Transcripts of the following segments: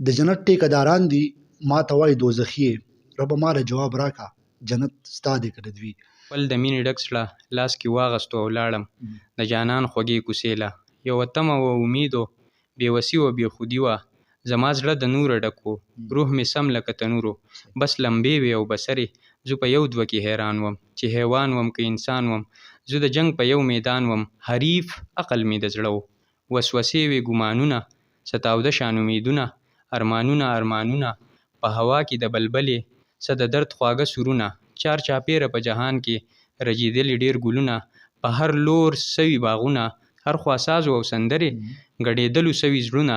د جنت ټیکهداران دي ما ته وایي دوزخي یې ربه ما له جواب راکړه جنت ستا دی که د دوی. خپل د مینې ډک زړه لاس کې واغستو او لاړم د جانان خوږې کوڅې له. یوه تمه وه امید و بېوسي وه بېخودي وه زما زړه د نوره ډک و روح مې سم لکه تنور و بس لمبې وې او بڅرې زه په یو دوه کې حیران وم چې حیوان وم که انسان وم زه د جنګ په یو میدان وم حریف عقل مې د زړه و وسوسې وې ګمانونه ستاوده شان امیدونه ارمانونه په هوا کې د بلبلې څه د درد خواږه سرونه چار چاپېره په جهان کې رژېدلي ډېر ګلونه په هر لور سوي باغونه هر خوا سازو او سندرې ګډېدلو سوي زړونه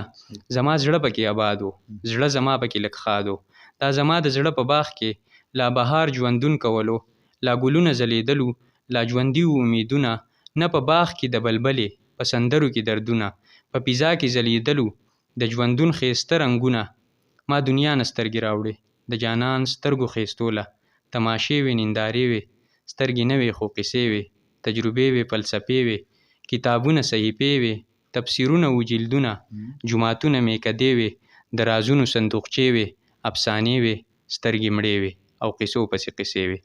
زما زړه پکې آباد و زړه زما پکې لږ ښاد و دا زما د زړه په باغ کې لا بهار ژوندون کولو لا ګلونه ځلېدلو لا ژوندي وو امیدونه نه په باغ کې د بلبلې په سندرو کې دردونه په فضا کې ځلېدلو د ژوندون ښایسته رنګونه ما دنیا نه سترګې راوړې د جانان سترګو ښایستو له تماشې وې نندارې وې سترګې نه وې خو قصې وې تجربې وې فلسفې وې کتابونه صحیفې وې تفسیرونه و جلدونه جوماتونه میکدې وې د رازونو صندوقچې وې افسانې وې سترګې مړې وې او قصو پسې قصې وې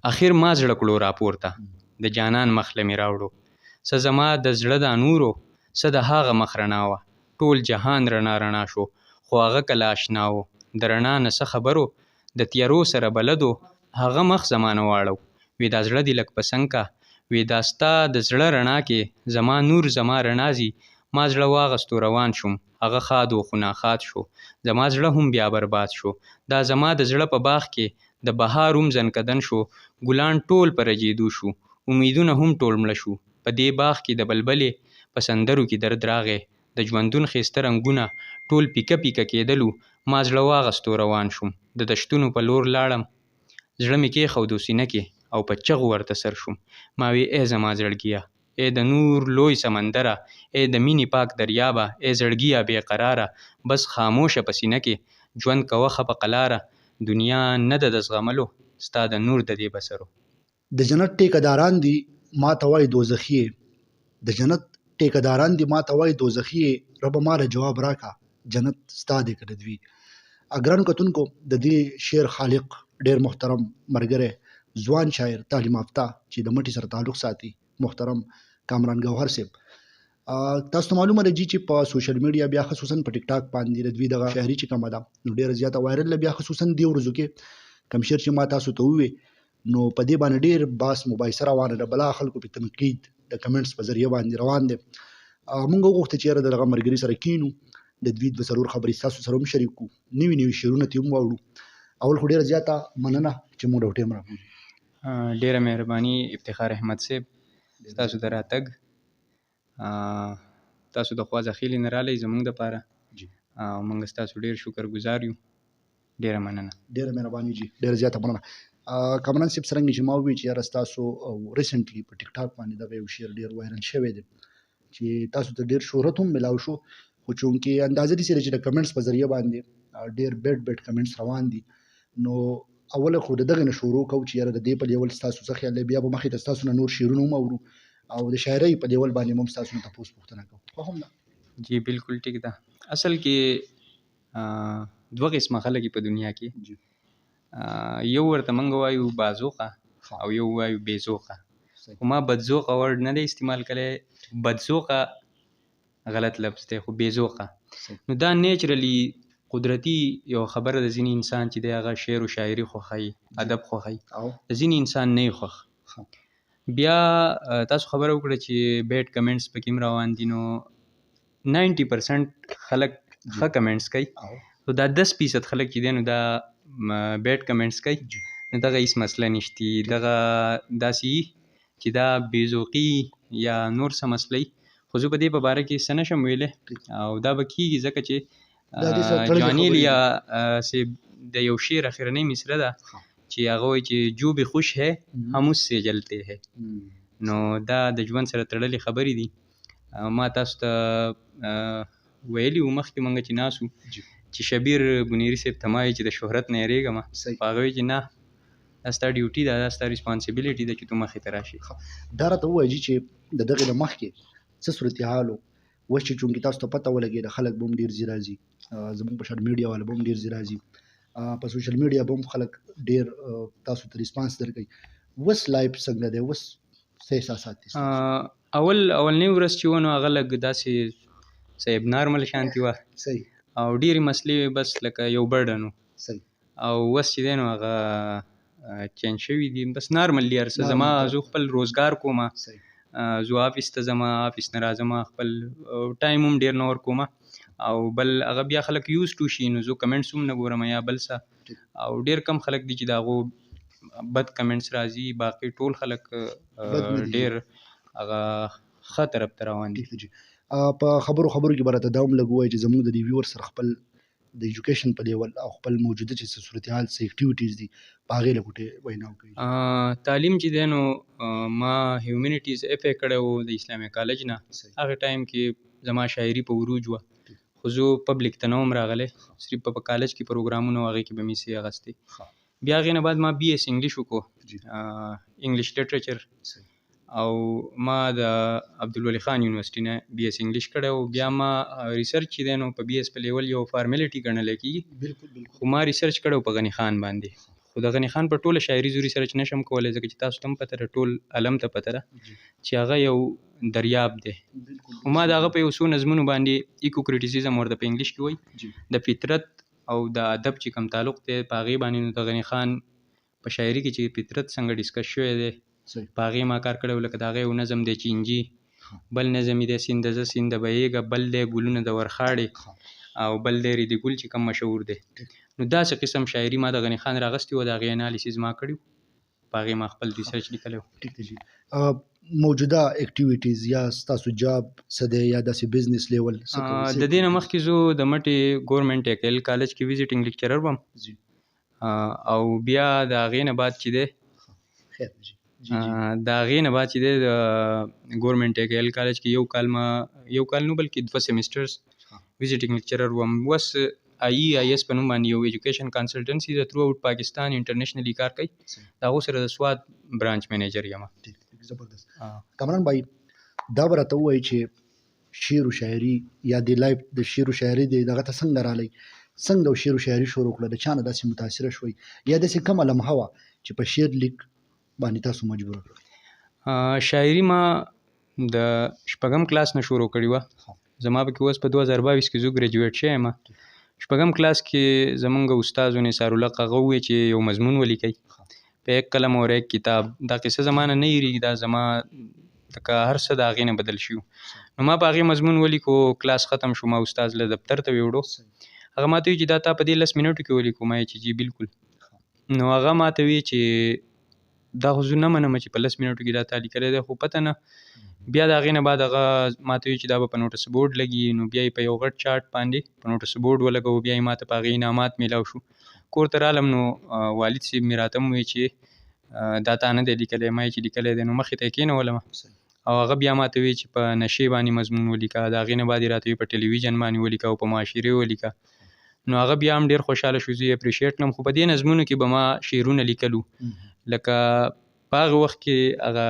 اخر ما زړه کړو راپورته د جانان مخ له مې راوړو څه زما د زړه دا نورو څه د هغه مخ رڼا وه ټول جهان رڼا شو خو هغه کله اشنا و د رڼا نه څه خبرو د تیارو سره بلدو هغه مخ زما نه واړو وې دا زړه دې لږ په څنګ کا وې دا ستا د زړه رڼا کې زما نور زما رڼا ځي ما زړه واغستو روان شوم هغه ښاد و خو ناښاد شو زما زړه هم بیا برباد شو دا زما د زړه په باغ کې د بهار هم زنکدن شو ګلان ټول په رژېدو شو امیدونه هم ټول مړه شو په دې باغ کې د بلبلې په سندرو کې درد راغی د ژوندون ښایسته رنګونه ټول پیکه کېدلو ما زړه واغستو روان شوم د دشتونو په لور لاړم زړه مې کېښودو سینه کې او په چغو ورته سر شوم ما وی ای زما زړګیه ای د نور لوی سمندره ای د مینې پاک دریابه ای زړګیه بې قراره بس خاموشه په سینه کې ژوند کوه ښه په قلاره دنیا نه ده د زغملو ستا د نور د دې بسرو. د جنت ټیکهداران دي ما ته وایي دوزخي یې د جنت ټیکهداران دي ما ته وایي دوزخي یې ربه ما له جواب راکړه جنت ستا دی که د دوی. ګرانو کتونکو د دې شعر خالق ډېر محترم ملګری ځوان شاعر تعلیم یافته چې د مټي سره تعلق ساتي محترم کامران ګوهر صاحب تاسو ته معلومه ده چې په سوشل میډیا بیا خصوصا په ټیک ټاک باندې د دوی دغه شاعري چې کومه ده نو ډېره زیاته وایرل ده بیا خصوصا دې ورځو کې کوم شعر چې ما تاسو ته ووی نو په دې باندې ډېر باس مباحثه روانه ده بلا خلکو په تنقید د کمنټس په ذریعه باندې روان دی موږ وغوښتل چې یاره دغه ملګري سره کینو د دوی دوه څلور خبرې ستاسو سره هم شریک کړو نوي شعرونه ترې هم واورو اول خو ډېره زیاته مننه چې موږ ډېر ټایم راکړو ډېره مهرباني افتخار احمد صاحب ستاسو د راتګ تاسو د خوا ځخیلې نه رالی زموږ دپاره او موږ ستاسو ډېر شکر ګزار یو ډېره مننه ډېره مهرباني جي ډېره زیاته مننه کامران صاحب څرنګه چې ما وویل چې یاره ستاسو ریسنټلی په ټیک ټاک باندې دغه یو شعر ډېر وایرل شوی دی چې تاسو ته ډېر شهرت هم ملاو شو خو چونکې اندازه داسې ده چې د کمنټس په ذریعه باندې ډېر بیډ کمنټس روان دي نو اوله خو د دغه نه شروع کوو چې یاره د دې په لیول ستاسو څه خیال دی بیا به مخې ته ستاسو نه نور شعرونه هم اورو او د شاعرۍ په لیول باندې هم ستاسو نه تپوس پوښتنه کوو خو هم ده جی بالکل ټیک ده اصل کې دوه قسمه خلک په دنیا کې یو ورته موږ وایو بازوقه او یو وایو بېزوقه خو ما بدزوقه ورډ نه دی استعمال کړی بدزوقه غلط لفظ دی خو بېزوقه نو دا نیچرلی قدرتي یو خبره د ځینې انسان چې دی هغه شعر و شاعري خوښوي ادب خوښوي د ځینې انسان نه خوښ بیا تاسو خبره وکړه چې بیډ کمنټس پکې هم روان دي نو 90% خلک ښه کمنټس کوي خو دا 10% خلک چې دی نو دا بیډ کمنټس کوي نو دغه هیڅ مسله نشتی دغه داسې چې دا بېزوقي یا نور څه مسله خو زه په دې په باره کې څه نشم ویلی او دا به کېږي ځکه چې جانیل یا د یو شعر اخرنۍ مصره ده چې هغه وایي چې جو بھی خوش ہے ہم اس سے جلتے ہے نو دا د ژوند سره تړلې خبرې دي ما تاسو ته ویلي وو مخکې موږ چې ناست وو چې شبیر بنیري صاحب ته ما وایي چې د شهرت نه یېرېږم په هغه وایي چې نه دا ستا ډیوټي ده دا ستا ریسپانسیبلیټي ده چې تو مخې ته راشي دا راته ووایي چې د دغې نه مخکې څه صورتحال و اوس چې چونکې تاسو ته پته ولګېده خلک به هم ډېر ځي راځي زموږ په شان میډیا والا به هم ډېر ځای راځي، په سوشل میډیا به هم خلک ډېر تاسو ته ریسپانس درکوي. اوس لایف څنګه دی؟ اوس څه احساسات دي ستاسو؟ اولنۍ ورځ چې و نو هغه لږ داسې صاحب نارمل شانتي وه صحیح او ډېرې مسلې بس لکه یو برډن و، صحیح او اوس چې دی نو هغه چینج شوي دي، بس نارمل دي هر څه. زما زه خپل روزګار کوم، صحیح زه آفیس ته ځم، آفیس نه راځم، خپل ټایم هم ډېر نه ورکوم، او بل هغه بیا خلک یوز ټو شي نو زه کمنټس هم نه ګورم یا بل څه، او ډېر کم خلک دي چې د هغو بد کمنټس راځي، باقي ټول خلک ډېر هغه ښه طرف ته روان دي. په خبرو کې به راته دا هم لږ ووایي چې زموږ د دې ویور سره خپل د ایجوکیشن په لیول او خپل موجوده چې څه صورتحال څه اکټیویټیز دي په هغې لږ وینا وکړئ. تعلیم چې دی نو ما هیومینټیز اف ای کړی و د اسلامي کالج نه. هغه ټایم کې زما شاعري په عروج وه، خو زه پبلک ته نه وم راغلی، صرف په کالج کې پروګرامونه و هغې کې به مې حصې اخیستې. بیا هغې نه بعد ما بي ایس انګلیش وکړو، انګلیش لټریچر، او ما د عبدالولي خان یونیورسټي نه بي ایس انګلیش کړی و. بیا ما ریسرچ چې دی نو په بي ایس په لیول یو فارمیلیټي ګڼلی کېږي، خو ما ریسرچ کړی و په غني خان باندې. خو د غني خان په ټوله شاعري زه ریسرچ نشم کولی، ځکه چې تاسو ته هم پته ده، ټول عالم ته پته ده چې هغه یو دریاب دی. خو ما د هغه په یو څو نظمونو باندې ایکو کریټیسیزم ورته په انګلیش کې وایي، د فطرت او د ادب چې کوم تعلق دی په هغې باندې، نو د غني خان په شاعري کې چې فطرت څنګه ډسکس شوی دی په هغې ما کار کړی و. لکه د هغې یو نظم دی چینجي، بل نظم یې دی سیند زه سیند بهیږه، بل دی ګلونه د ورخاړې، او بل دی ریدي ګل چې کوم مشهور دی. نو داسې قسم شاعري ما د غني خان راغستې وه، د هغې انالیسیز ما کړي و، په هغې ما خپل ریسرچ لیکلی و. ټیک دی جي. موجوده اکټیویټیز یا ستاسو جاب څه دی یا داسې بزنس لیول څه کوئ؟ د دې نه مخکې زه د مټې ګورنمنټ ایکل کالج کې ویزیټینګ لیکچرر وم، او بیا د هغې نه بعد چې دی د هغې نه بعد چې دی د ګورنمنټ ایکل کالج کې یو کال نو بلکې 2 سیمسټرز ویزیټینګ لیکچرر وم. اوس آئی ایس په نوم باندې یو ایجوکیشن کنسلټنسي د تھرو آوټ پاکستان انټرنیشنلی کار کوي، د هغو سره د سواد برانچ مینیجر یم. زبردست. کامران بھائی دا به راته ووایي چې شعر و شاعري یا د لایف د شعر و شاعري د دغه ته څنګه رالی، څنګه و شعر و شاعري شروع کړه، د چا نه داسې متاثره شوئ یا داسې کومه لمحه وه چې په شعر لیک باندې تاسو مجبوره کړه؟ شاعري ما د 6م کلاس نه شروع کړې وه. زما پکې اوس په 2022 کې زه ګریجویټ شوی یم. 6م کلاس کې زمونږ استاد نثار الله هغه وویل چې یو مضمون ولیکئ په یک قلم اور یک کتاب. دا قصه زما نه هېرېږي، دا زما لکه هر څه د هغې نه بدل شي. نو ما په هغې مضمون ولیکو، کلاس ختم شو، ما استاد له دفتر ته ویوړو، هغه ماته وی چې دا تا په دې 10 منټو کې ولیکو. ما چې جی بالکل. نو هغه ماته وی چې دا خو زه نه منم چې په 10 منټو کې دا تا لیکلی دی، خو پته نه. بیا د هغې نه بعد هغه ماته وی چې دا به په نوټس بورډ لګي. نو بیا یې په یو غټ چارټ باندې په نوټس بورډ ولګوو، بیا یې ماته په هغې انعامات میلاو شو. کور ته رالم نو والد صاحب مې راته وویل چې دا تا نه دی لیکلی. ما چې لیکلی دی نو مخې ته یې کېنولم، او هغه بیا ماته وی چې په نشې باندې مضمون ولیکه. د هغې نه بعد یې راته وی په ټلویزیون باندې ولیکه او په معاشرې ولیکه. نو هغه بیا هم ډېر خوشحاله شو، زه یې اپریشیټ کړم. خو په دې نظمونو کې به ما شعرونه لیکلو، لکه په هغه وخت کې هغه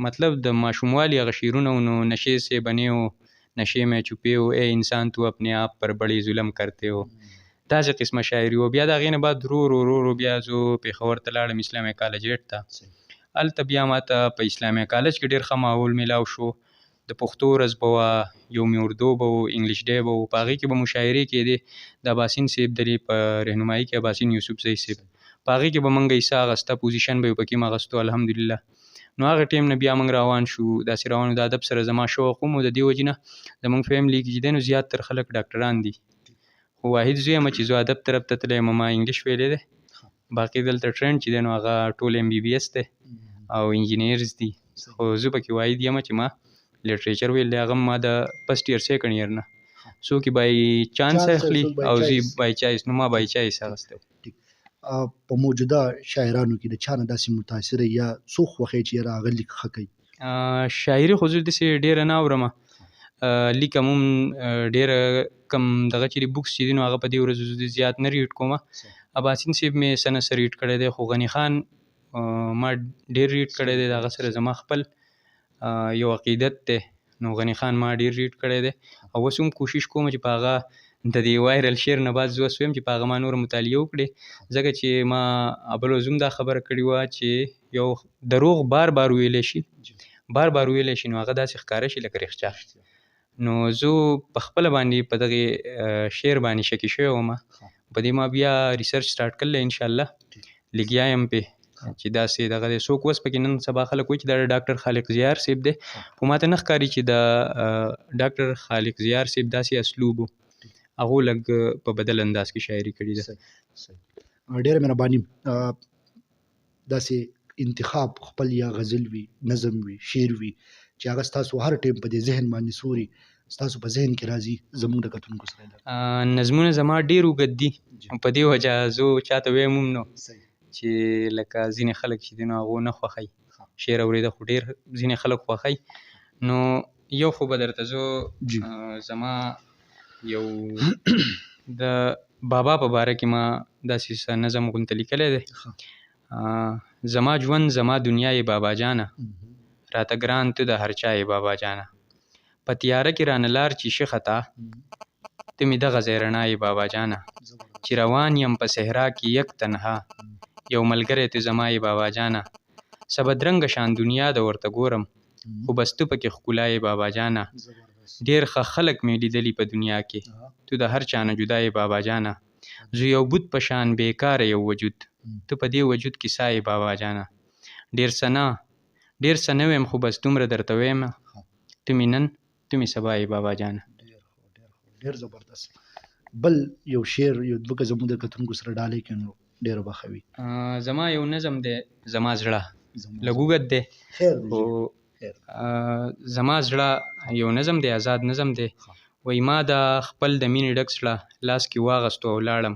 مطلب د ماشوموالي هغه شعرونه و، نو نشے سے بنے ہو نشے میں چھپے ہو اے انسان تو اپنے آپ پر بڑے ظلم کرتے ہو، داسې قسمه شاعري و. بیا د هغې نه بعد ورو بیا زه پېښور ته لاړم اسلامي کالج 8 ته. هلته بیا ماته په اسلامي کالج کې ډېر ښه ماحول میلاو شو. د پښتو ورځ به وه، یوم اردو به و، انګلیش ډی به و، په هغې کې به مشاعرې کېدې. د اباسین صاحب د په رهنمایي کې اباسین یوسفزی صاحب، په هغې کې به موږ حصه اخیسته، پوزیشن به یې پکې م اخیستو الحمدلله. نو هغه ټیم نه بیا موږ روان شو، داسې روان د ادب سره زما شوق هم و. د دې وجې نه زموږ فیملي کې چې دی نو زیات تر خلک ډاکټران دي، خو واحد زه یم چې زه ادب طرف ته تللی یم. ما انګلیش ویلی دی، باقي دلته ټرینډ چې دی نو هغه ټول MBBS دی او انجینیرز دي، خو زه پکې واحد یم چې ما لټریچر ویل دی. هغه ما د فرسټ ایئر سیکنډ ایئر نه، څوک یې بای چانس اخلي او زه بای چایس. نو ما بای چایس اخیستی. په موجوده شاعرانو کې د چا نه داسې متاثره یا څوک خوښوئ چې یاره هغه لیک ښه کوي؟ شاعري خو زه داسې ډېره نه اورم، لیکم هم ډېره کم. دغه چې بوکس چې دي نو هغه په دې ورځو زه زیات نه ریډ کوم. اباسین صاحب مې څه نه څه ریډ کړی دی، خو غني خان ما ډېر ریډ کړی دی. د هغه سره زما خپل یو عقیدت دی، نو غني خان ما ډېر ریډ کړی دی، او اوس هم کوشش کوم چې په هغه د دې وایرل شعر نه بعد زه اوس ویم چې په هغه ما نور مطالعه وکړې، ځکه چې ما بل ورځ هم دا خبره کړې وه چې یو دروغ بار بار ویلی شي، بار بار ویلی شي، نو هغه داسې ښکاره شي لکه رښتیا. نو زه په خپله باندې په دغې شعر باندې شکي شوی وم، په دې ما بیا ریسرچ سټارټ کړلی انشاءالله، لګیا یم پې چې داسې دغه دی. څوک اوس پکې نن سبا خلک وایي چې دا د ډاکټر خالق زیار صاحب دی، خو ما ته نه ښکاري چې د ډاکټر خالق زیار صاحب داسې اسلوب و، هغو لږ په بدل انداز کې شاعري کړې ده. ډېره مهرباني. داسې انتخاب خپل یا غزل وي، نظم وي، شعر وي چې هغه ستاسو هر ټیم په دې ذهن باندې سوري، ستاسو په ذهن کې راځي، زموږ د کتونکو سره نظمونه زما ډېر اوږد دي، په دې وجه زه چاته ویم هم نو چې لکه ځینې خلک چې دي نو هغو نه خوښوي شعر اورېده، خو ډېر ځینې خلک خوښوي. نو یو خو به درته زه زما یو د بابا په باره کې ما داسې څه نظم غونته لیکلی دی. زما ژوند زما دنیا یې بابا جانه، راته ګران ته د هر چا یې بابا جانه، په تیاره کې رانه لار چې شي خطا، ته مې دغه ځای رڼا یې بابا جانه، چې روان یم په صحرا کې یک تنها، یو ملګری ته زما یې بابا جانه، څه بدرنګه شان دنیا د ورته ګورم، خو بس ته پکې ښکلا یې بابا جانه، ډېر ښه خلک مې لیدلي په دنیا کې، تو د هر چا نه جدا یې بابا جانه، زه یو بت په شان بیکاره یو وجود، ته په دې وجود کې سا یې بابا جانه، ډېر څه نه ویم خو بس دومره درته ویم، ته مې نن ته مې سبا یې بابا جانه. ډېر زبردست. بل یو شعر یو دوه که زموږ د کتونکو سره ډالۍ کړي نو ډېره به ښه وي. زما یو نظم دی زما زړه، لږ اوږد دی خو زما زړه یو نظم دی، آزاد نظم دی. وایي ما د خپل د مینې ډک زړه لاس کې واغستو او لاړم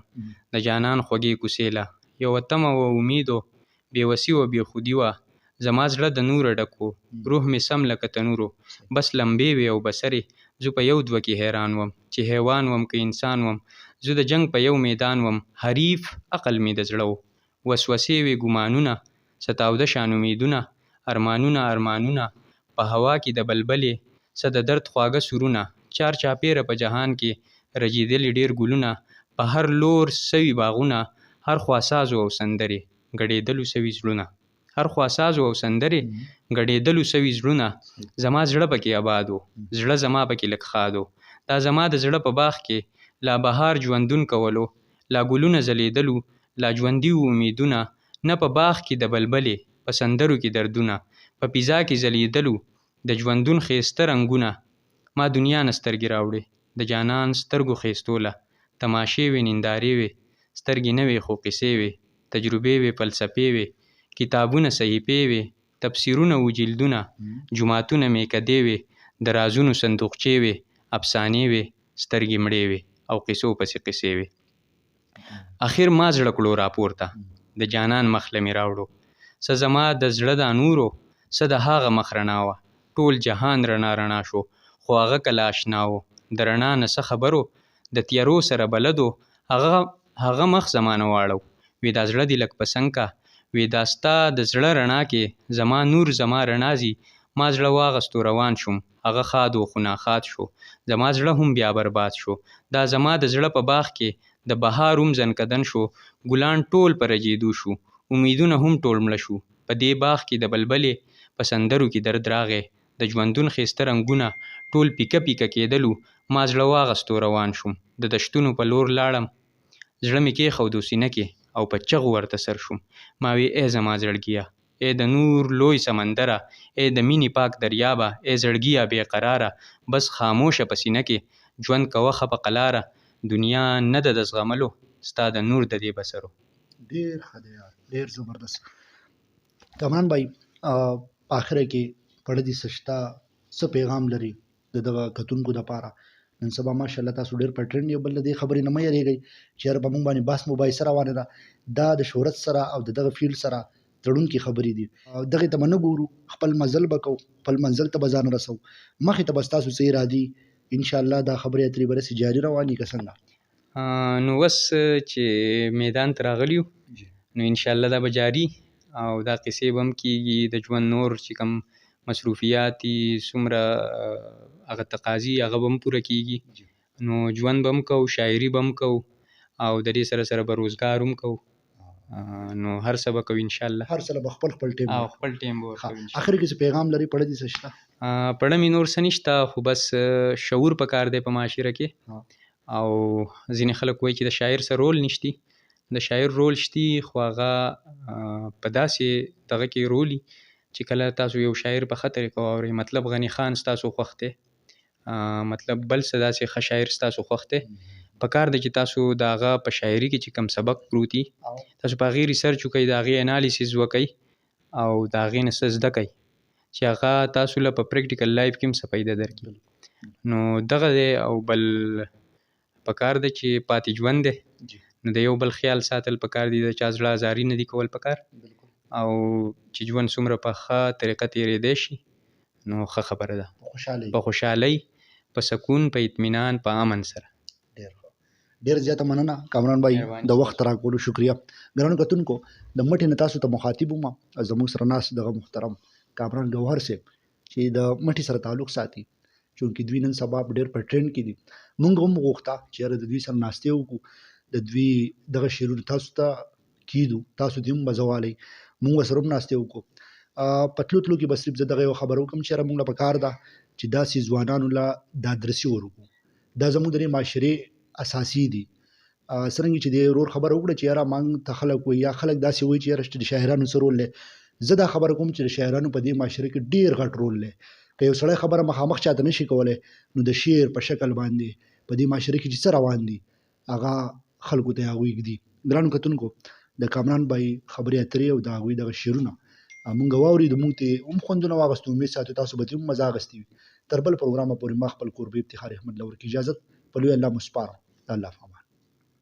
د جانان خوږې کوڅې له، یوه تمه وه امید و بېوسي وه بېخودي وه، زما زړه د نوره ډک و روح مې سم لکه تنورو، بس لمبې وې او بسرې، زه په یو دوه کې حیران وم چې حیوان وم که انسان وم، زه د جنگ په یو میدان وم، حریف عقل مې د زړه و، وسوسې وې ګمانونه څه تاوده شان امیدونه، ارمانونه په هوا کې د بلبلې څه د درد خواږه سرونه، چار چاپېره په جهان کې رژېدلي ډېر ګلونه، په هر لور سوي باغونه، هر خوا سازو او سندرې ګډېدلو سوي زړونه، هر خوا سازو او سندرې ګډېدلو سوي زړونه، زما زړه پکې آباد و، زړه زما پکې لږ ښاد و، دا زما د زړه په باغ کې لا بهار ژوندون کولو، لا ګلونه ځلېدلو، لا ژوندي وو امیدونه، نه په باغ کې د بلبلې په سندرو کې دردونه، په فضا کې ځلېدلو د ژوندون ښایسته رنګونه، ما دنیا نه سترګې راوړې د جانان سترګو ښایستو له، تماشې وې نندارې وې سترګې نه وې خو قصې وې، تجربې وې فلسفې وې کتابونه صحیفې وې، تفسیرونه و جلدونه، جوماتونه میکدې وې، د رازونو صندوقچې وې، افسانې وې سترګې مړې وې او قصو پسې قصې وې. اخر ما زړه کړو راپورته د جانان مخ له مې راوړو، څه زما د زړه دا نورو څه د هغه مخ رڼا وه، ټول جهان رڼا شو خو هغه کله اشنا و، د رڼا نه څه خبرو د تیارو سره بلدو، هغه مخ زما نه واړو، وی دا زړه دې لږ په څنګ کا، وی دا ستا د زړه رڼا کې زما نور زما رڼا ځي، ما زړه واغستو روان شوم هغه ښاد و خو ناښاد شو، زما زړه هم بیا برباد شو، دا زما د زړه په باغ کې د بهار هم زنکدن شو، ګلان ټول په رژېدو شو، امیدونه هم ټول مړه شو، په دې باغ کې د بلبلې په سندرو کې درد راغی، د ژوندون ښایسته رنګونه ټول پیکه پیکه کېدلو، ما زړه واغستو روان شوم د دشتونو په لور لاړم، زړه مې کېښودو سینه کې او په چغو ورته سر شوم، ما وی ای زما زړګیه ای د نور لوی سمندره، ای د مینې پاک دریابه، ای زړګیه بې قراره، بس خاموشه په سینه کې ژوند کوه ښه په قلاره، دنیا نه ده د زغملو ستا د نور د دې بسرو. ډېر ښه دی، ډېر زبردست. کامران بھائی په آخره کې پړه دې څه شته، څه پیغام لري د دغه کتونکو دپاره؟ نن سبا ماشاءالله تاسو ډېر په ټرینډ یو، بل د دې خبرې نه مه یېرېږئ چې یاره په موږ باندې بحث مباحثه روانه ده، دا د شهرت سره او د دغه فیلډ سره تړونکي خبرې دي، دغې ته به نه ګورو، خپل مزل به کوو، خپل منزل ته به ځان رسوو، مخې ته به ستاسو څه ارادي انشاءالله دا خبرې اترې به رسې جاري روانې که څنګه؟ نو اوس چې میدان ته راغلي یو نو انشاءالله دا به جاري او دا قصې به هم کېږي، د ژوند نور چې کوم مصروفیات دي څومره هغه تقاضي هغه به هم پوره کېږي نو ژوند به هم کوو، شاعري به هم کوو او د دې سره سره به روزګار هم کوو. نو هر څه به کوو انشاءالله. هر څه به خپل ټیم او خپل ټیم به ورکوو انشاءالله. اخر کې څه پیغام لري پړه دې څه شته؟ پړه مې نور څه نشته، خو بس شعور پکار دی په معاشره کې. او ځینې خلک وایي چې د شاعر سره رول نشتی. د شاعر رول شتی، خو هغه په داسې دغه کې رولي چې کله تاسو یو شاعر په خطر کې واورئ، مطلب غني خان ستاسو خوښ دی، مطلب بل څه داسې ښه شاعر ستاسو خوښ دی، پکار دی چې تاسو د هغه په شاعري کې چې کوم سبق پروت وي تاسو په هغې ریسرچ وکئ، د هغې انالیسیس وکئ او د هغې نه څه زده کئ چې هغه تاسو له په پریکټیکل لایف کې هم څه فایده درکړي. نو دغه دی. او بل پکار دی چې پاتې ژوند دی، نو د یو بل خیال ساتل پکار دي، د چا زړه ازاري نه دي کول پکار، او چې ژوند څومره په ښه طریقه تېرېدی شي نو ښه خبره ده، په خوشحالۍ، په سکون، په اطمینان، په امن سره. ډېر زیاته مننه کامران بھائی د وخت راکولو شکریه. ګرانو کتونکو د مټې نه تاسو ته مخاطب وم، زموږ سره ناست دغه محترم کامران ګوهر صاحب چې د مټې سره تعلق ساتي، چونکې دوی نن سبا ډېر په ټرینډ کې دي. موږ هم غوښته چې یاره د دوی سره ناستې وکړو، د دوی دغه شعرونه تاسو ته کیدو، تاسو دې هم مزه والئ، موږ سره هم ناستې وکړو. په تلو تلو کې به صرف زه دغه یو خبره وکړم چې یاره موږ له پکار ده چې داسې ځوانانو له دادرسي ورکړو. دا زموږ د دې معاشرې اساسي دي. څرنګه چې د ورور خبره وکړه چې یاره مونږ ته خلک وایي، یا خلک داسې وایي چې یاره د شاعرانو څه رول دی. زه دا خبره کوم چې د شاعرانو په دې معاشره کې ډېر غټ رول دی. که یو سړی خبره مخامخ چاته نشي کولی، نو د شعر په شکل باندې په دې معاشره کې چې څه روان دي هغه خلکو ته هغوی ږدي. ګرانو کتونکو د کامران بھائی خبرې اترې او د هغوی دغه شعرونه مونږ واورېدو، مونږ ته هم خوندونه واغستو، امید ساتو تاسو به ترې هم مزه اخیستې وي. تر بل پروګرامه پورې ما خپل کوربې افتخار احمد له ورکې اجازت په لوی الله مو سپارم. الله